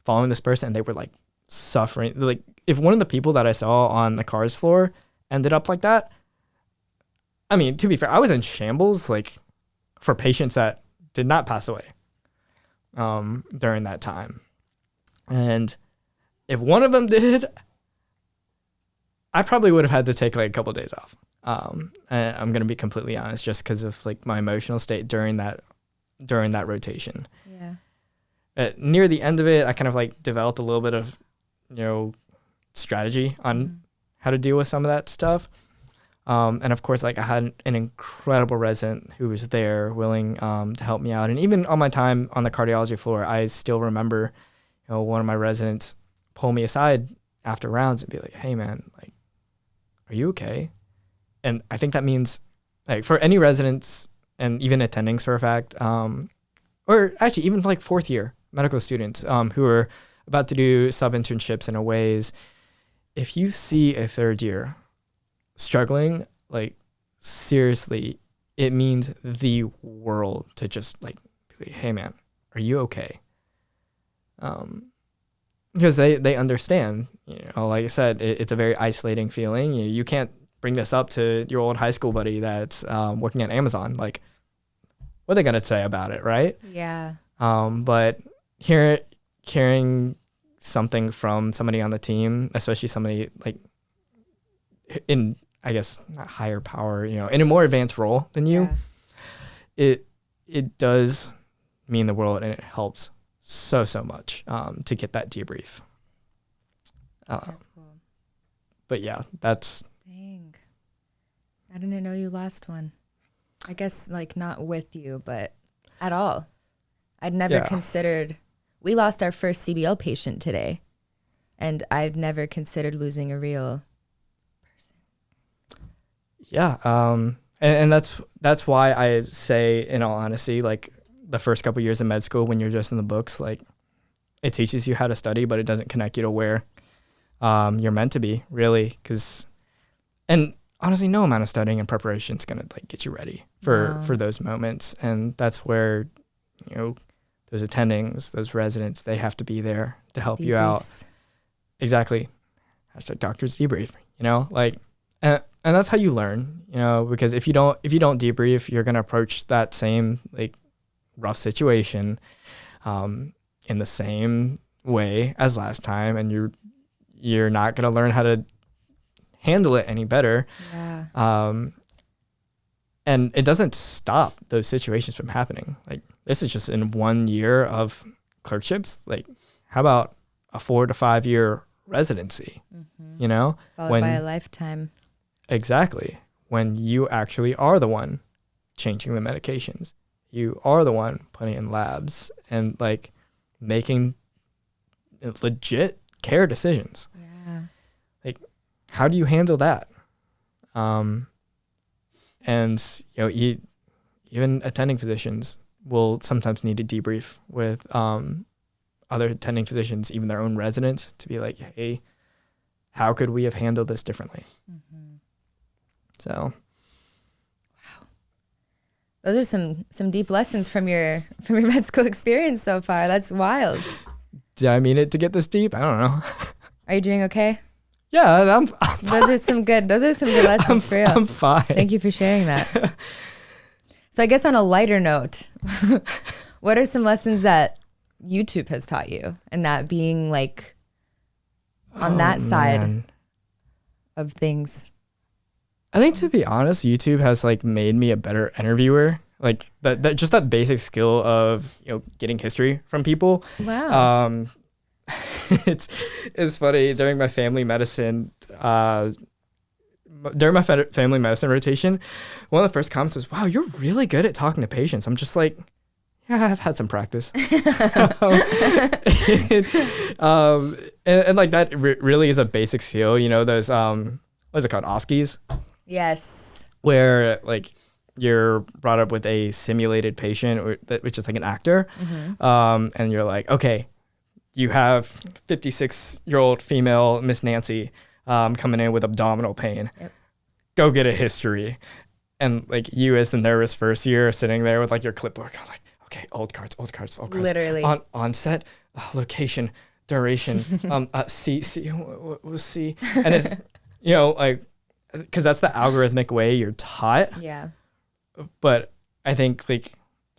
Speaker 2: following this person and they were like suffering. Like, if one of the people that I saw on the cars floor ended up like that, I mean, to be fair, I was in shambles like for patients that did not pass away during that time. And if one of them did, I probably would have had to take like a couple of days off. And I'm going to be completely honest, just because of like my emotional state during that rotation. Yeah. Near the end of it, I kind of like developed a little bit of, strategy on how to deal with some of that stuff. And of course, like I had an incredible resident who was there willing to help me out. And even on my time on the cardiology floor, I still remember, one of my residents pull me aside after rounds and be like, hey man, like, are you okay? And I think that means like for any residents and even attendings for a fact, or actually even like fourth year medical students who are about to do sub-internships in a ways, if you see a third year struggling, like seriously, it means the world to just like, hey man, are you okay? Because they understand, like I said, it's a very isolating feeling. You can't bring this up to your old high school buddy that's working at Amazon. Like, what are they gonna say about it, right?
Speaker 1: Yeah.
Speaker 2: But hearing something from somebody on the team, especially somebody like in, I guess, not higher power, in a more advanced role than you, it does mean the world, and it helps so much to get that debrief.
Speaker 1: That's cool.
Speaker 2: But yeah, that's...
Speaker 1: Dang. I didn't know you lost one. I guess like not with you, but at all. I'd never considered... We lost our first CBL patient today, and I've never considered losing a real person.
Speaker 2: Yeah. And that's why I say, in all honesty, like the first couple years of med school, when you're just in the books, like it teaches you how to study, but it doesn't connect you to where you're meant to be, really. And honestly, no amount of studying and preparation is going to like get you ready for those moments. And that's where, those attendings, those residents, they have to be there to help you out. Exactly. Hashtag doctors debrief, and that's how you learn, because if you don't debrief, you're going to approach that same like rough situation in the same way as last time, and you're not going to learn how to handle it any better. Yeah. And it doesn't stop those situations from happening. Like, this is just in 1 year of clerkships. Like, how about a 4 to 5 year residency?
Speaker 1: Followed by a lifetime.
Speaker 2: Exactly. When you actually are the one changing the medications. You are the one putting in labs and like making legit care decisions. Yeah. Like, how do you handle that? And, even attending physicians will sometimes need to debrief with other attending physicians, even their own residents, to be like, hey, how could we have handled this differently? Mm-hmm. So,
Speaker 1: wow, those are some deep lessons from your med school experience so far. That's wild.
Speaker 2: Did I mean it to get this deep? I don't know.
Speaker 1: Are you doing okay?
Speaker 2: Yeah, I'm
Speaker 1: those are some good lessons for you.
Speaker 2: I'm fine.
Speaker 1: Thank you for sharing that. So I guess on a lighter note, what are some lessons that YouTube has taught you, and that being like on that side of things?
Speaker 2: I think, to be honest, YouTube has like made me a better interviewer. Like that just that basic skill of getting history from people.
Speaker 1: Wow.
Speaker 2: It's funny, during my family medicine family medicine rotation, one of the first comments was, "Wow, you're really good at talking to patients." I'm just like, yeah, I've had some practice. And like that really is a basic skill. Those what's it called, OSCEs?
Speaker 1: Yes.
Speaker 2: Where like you're brought up with a simulated patient, which is like an actor, mm-hmm. And you're like, okay, you have 56-year-old female Miss Nancy coming in with abdominal pain. Yep. Go get a history. And like you as the nervous first year sitting there with like your clipboard, like, okay, old cards.
Speaker 1: Literally.
Speaker 2: Onset, location, duration, C, what was C? And it's, like, because that's the algorithmic way you're taught.
Speaker 1: Yeah.
Speaker 2: But I think like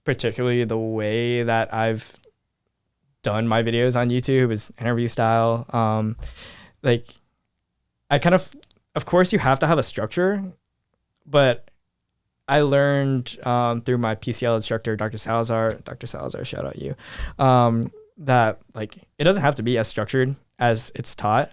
Speaker 2: particularly the way that I've done my videos on YouTube is interview style. Like I kind of course you have to have a structure, but I learned through my PCL instructor, Dr. Salazar, shout out you, that like it doesn't have to be as structured as it's taught.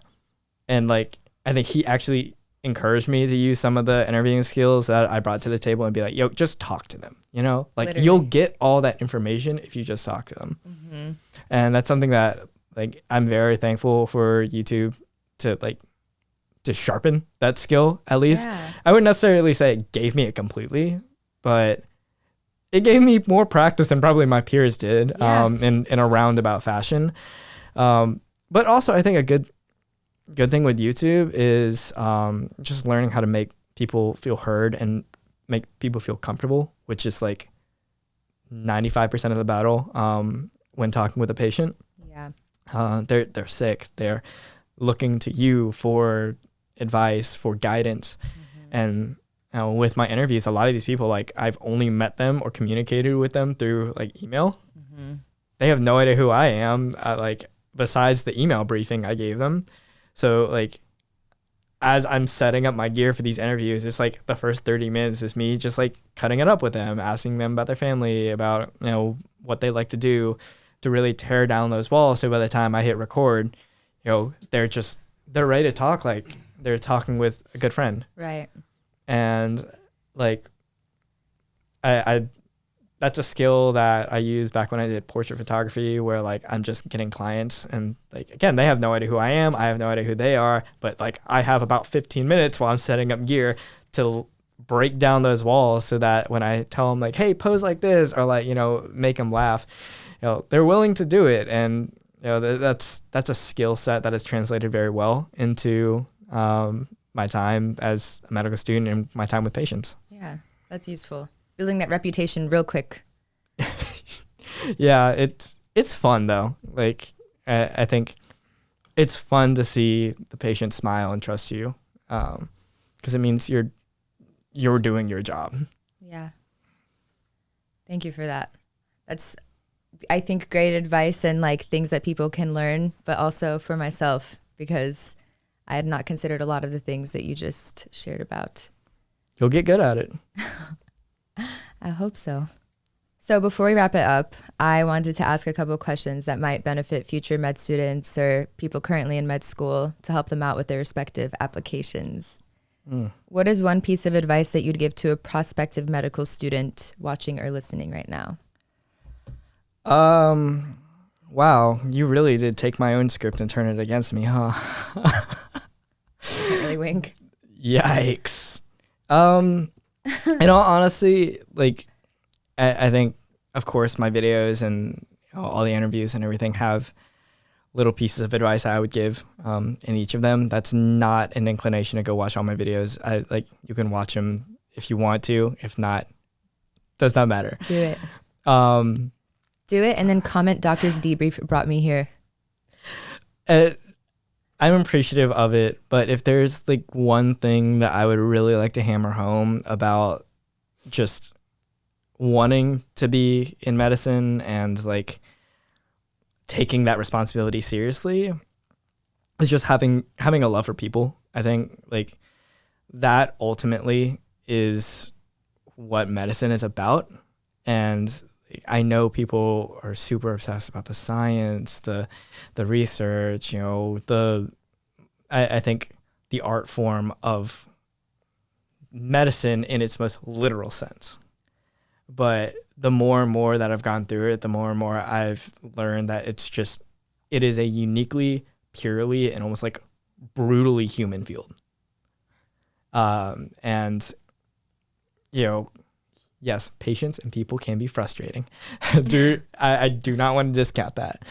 Speaker 2: And like I think he actually encouraged me to use some of the interviewing skills that I brought to the table and be like, yo, just talk to them, like literally. You'll get all that information if you just talk to them. Mm-hmm. And that's something that like I'm very thankful for YouTube to sharpen that skill, at least. Yeah. I wouldn't necessarily say it gave me it completely, but it gave me more practice than probably my peers did. Yeah. In a roundabout fashion. But also I think a good thing with YouTube is just learning how to make people feel heard and make people feel comfortable, which is like 95% of the battle when talking with a patient.
Speaker 1: Yeah.
Speaker 2: They're sick. They're looking to you for advice, for guidance. Mm-hmm. And with my interviews, a lot of these people, like I've only met them or communicated with them through like email. Mm-hmm. They have no idea who I am, besides the email briefing I gave them. So like as I'm setting up my gear for these interviews, it's like the first 30 minutes is me just like cutting it up with them, asking them about their family, about what they like to do, to really tear down those walls. So by the time I hit record, they're ready to talk like they're talking with a good friend.
Speaker 1: Right.
Speaker 2: And like I that's a skill that I used back when I did portrait photography, where like I'm just getting clients and like, again, they have no idea who I am. I have no idea who they are, but like I have about 15 minutes while I'm setting up gear to break down those walls so that when I tell them like, hey, pose like this, or like, make them laugh, they're willing to do it. And, that's a skill set that is translated very well into my time as a medical student and my time with patients.
Speaker 1: Yeah, that's useful. Building that reputation real quick.
Speaker 2: Yeah, it's fun though. Like I think it's fun to see the patient smile and trust you, because it means you're doing your job.
Speaker 1: Yeah. Thank you for that. That's, I think, great advice and like things that people can learn, but also for myself, because I had not considered a lot of the things that you just shared about.
Speaker 2: You'll get good at it.
Speaker 1: I hope so. So before we wrap it up, I wanted to ask a couple of questions that might benefit future med students or people currently in med school to help them out with their respective applications. What is one piece of advice that you'd give to a prospective medical student watching or listening right now?
Speaker 2: Wow, you really did take my own script and turn it against me, huh?
Speaker 1: Can't really wink.
Speaker 2: Yikes. In all honesty, like I think, of course, my videos and all the interviews and everything have little pieces of advice I would give in each of them. That's not an inclination to go watch all my videos. You can watch them if you want to. If not, does not matter.
Speaker 1: Do it. Do it and then comment Doctor's Debrief brought me here.
Speaker 2: I'm appreciative of it, but if there's like one thing that I would really like to hammer home about just wanting to be in medicine and like taking that responsibility seriously is just having a love for people. I think like that ultimately is what medicine is about. And I know people are super obsessed about the science, the research, I think the art form of medicine in its most literal sense. But the more and more that I've gone through it, the more and more I've learned that it is a uniquely, purely, and almost like brutally human field. And, yes, patients and people can be frustrating. I do not want to discount that.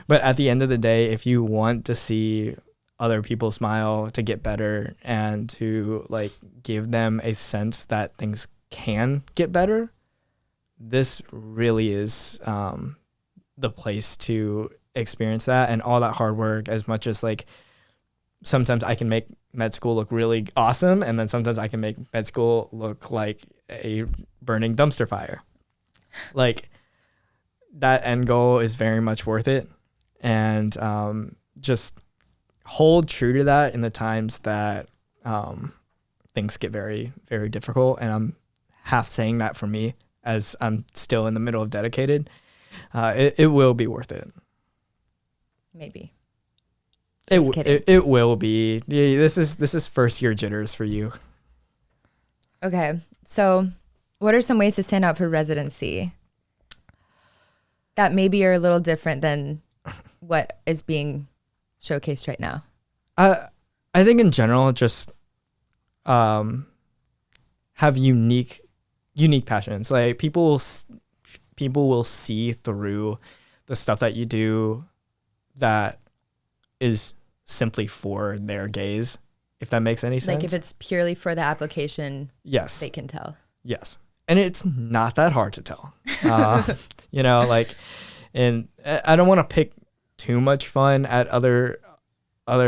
Speaker 2: But at the end of the day, if you want to see other people smile, to get better, and to like give them a sense that things can get better, this really is the place to experience that. And all that hard work, as much as like sometimes I can make med school look really awesome, and then sometimes I can make med school look like a burning dumpster fire. Like that end goal is very much worth it. And just hold true to that in the times that things get very, very difficult. And I'm half saying that for me, as I'm still in the middle of dedicated. It will be worth it.
Speaker 1: Maybe.
Speaker 2: It will be. Yeah, this is first year jitters for you.
Speaker 1: Okay. So what are some ways to stand out for residency that maybe are a little different than what is being showcased right now?
Speaker 2: I think in general, just have unique passions. Like people will see through the stuff that you do that is simply for their gaze, if that makes any sense.
Speaker 1: Like if it's purely for the application,
Speaker 2: yes,
Speaker 1: they can tell.
Speaker 2: Yes. And it's not that hard to tell. And I don't want to pick too much fun at other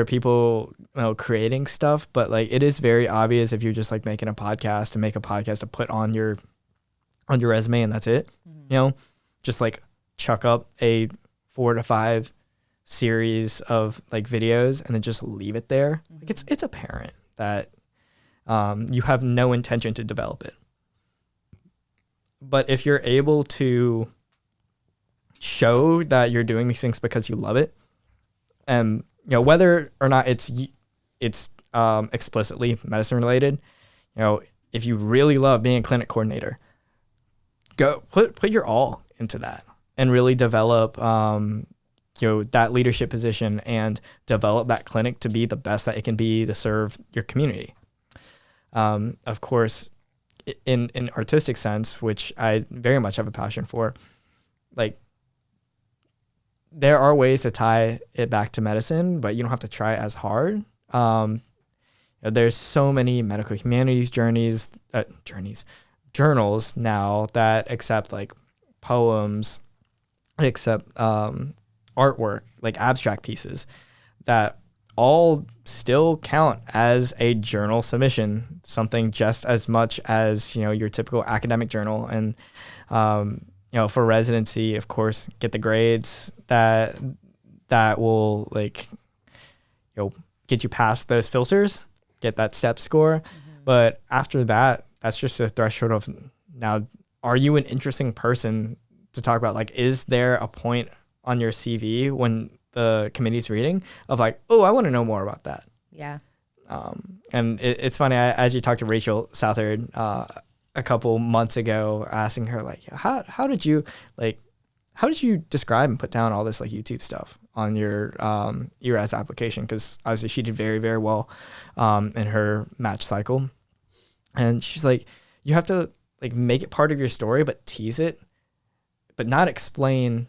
Speaker 2: people, creating stuff, but like it is very obvious if you're just like making a podcast to put on your resume and that's it. Mm-hmm. Just like chuck up a 4 to 5 series of like videos and then just leave it there. Mm-hmm. Like it's apparent that you have no intention to develop it. But if you're able to show that you're doing these things because you love it, and whether or not it's explicitly medicine related, if you really love being a clinic coordinator, go put your all into that and really develop that leadership position and develop that clinic to be the best that it can be to serve your community. Of course, in an artistic sense, which I very much have a passion for, like there are ways to tie it back to medicine, but you don't have to try as hard. There's so many medical humanities journals now that accept like poems, accept artwork, like abstract pieces that all still count as a journal submission, something just as much as, your typical academic journal. And, for residency, of course, get the grades that will like, get you past those filters, get that step score. Mm-hmm. But after that, that's just a threshold of now, are you an interesting person to talk about? Like, is there a point on your CV when the committee's reading of like, oh, I want to know more about that.
Speaker 1: Yeah.
Speaker 2: And it's funny. I actually talked to Rachel Southard a couple months ago, asking her like, how did you describe and put down all this like YouTube stuff on your ERAS application? Because obviously she did very, very well in her match cycle. And she's like, you have to like make it part of your story, but tease it, but not explain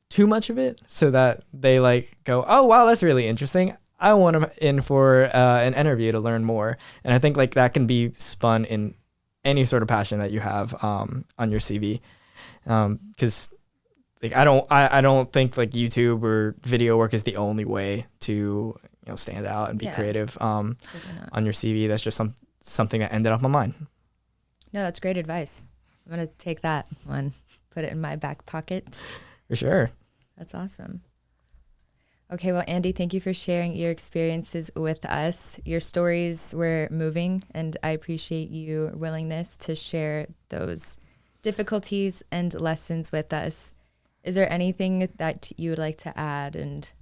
Speaker 2: too much of it so that they like go, oh, wow, that's really interesting. I want them in for an interview to learn more. And I think like that can be spun in any sort of passion that you have on your CV. Because like I don't think like YouTube or video work is the only way to stand out and be creative on your CV. That's just something that ended up on mine.
Speaker 1: No, that's great advice. I'm gonna take that one, put it in my back pocket.
Speaker 2: For sure.
Speaker 1: That's awesome. Okay, well, Andy, thank you for sharing your experiences with us. Your stories were moving, and I appreciate your willingness to share those difficulties and lessons with us. Is there anything that you would like to add and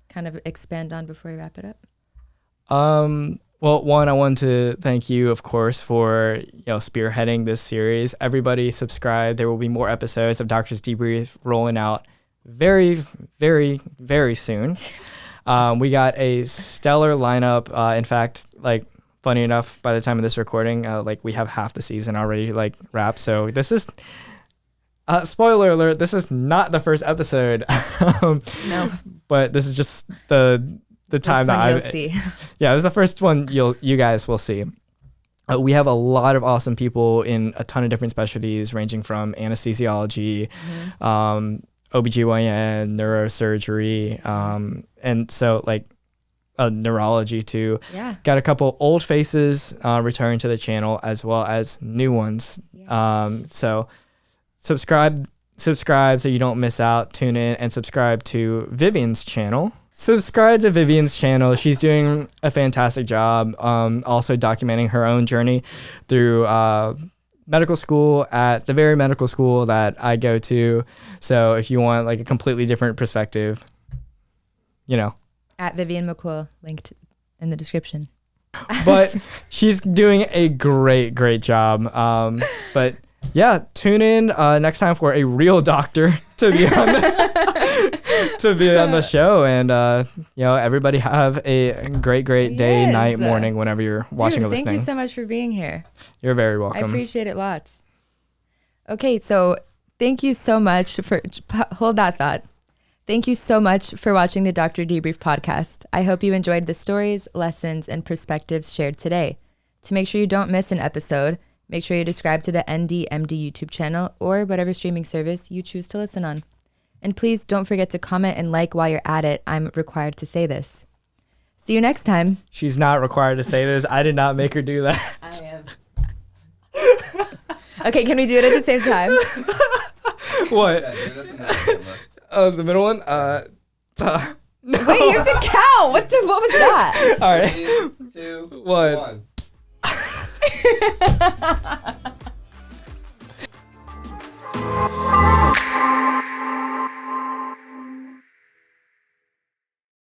Speaker 1: kind of expand on before we wrap it up?
Speaker 2: Well, one, I want to thank you, of course, for spearheading this series. Everybody subscribe. There will be more episodes of Doctor's Debrief rolling out very, very, very soon. We got a stellar lineup. In fact, like funny enough, by the time of this recording, like we have half the season already like wrapped. So this is spoiler alert. This is not the first episode.
Speaker 1: No,
Speaker 2: but this is just the time that
Speaker 1: you'll see.
Speaker 2: Yeah, this is the first one you guys will see. We have a lot of awesome people in a ton of different specialties, ranging from anesthesiology, OBGYN, neurosurgery, and so like neurology too.
Speaker 1: Yeah.
Speaker 2: Got a couple old faces returning to the channel as well as new ones.
Speaker 1: Yeah.
Speaker 2: So subscribe so you don't miss out. Tune in and subscribe to Vivien's channel. Subscribe to Vivien's channel. She's doing a fantastic job also documenting her own journey through medical school at the very medical school that I go to. So if you want like a completely different perspective,
Speaker 1: At Vivien Makhoul, linked in the description.
Speaker 2: But she's doing a great job. But yeah, tune in next time for a real doctor to be on the show. And everybody have a great day, night, morning, whenever you're watching or listening.
Speaker 1: Thank you so much for being here.
Speaker 2: You're very welcome.
Speaker 1: I appreciate it lots. Okay, so thank you so much for hold that thought. Thank you so much for watching the Dr. Debrief podcast. I hope you enjoyed the stories, lessons, and perspectives shared today. To make sure you don't miss an episode, make sure you subscribe to the NDMD YouTube channel or whatever streaming service you choose to listen on. And please don't forget to comment and like while you're at it. I'm required to say this. See you next time.
Speaker 2: She's not required to say this. I did not make her do that.
Speaker 1: I am. Okay, can we do it at the same time?
Speaker 2: What? The middle one?
Speaker 1: No. Wait, you have to count. What was that?
Speaker 2: All right.
Speaker 3: 3, 2,
Speaker 2: 1.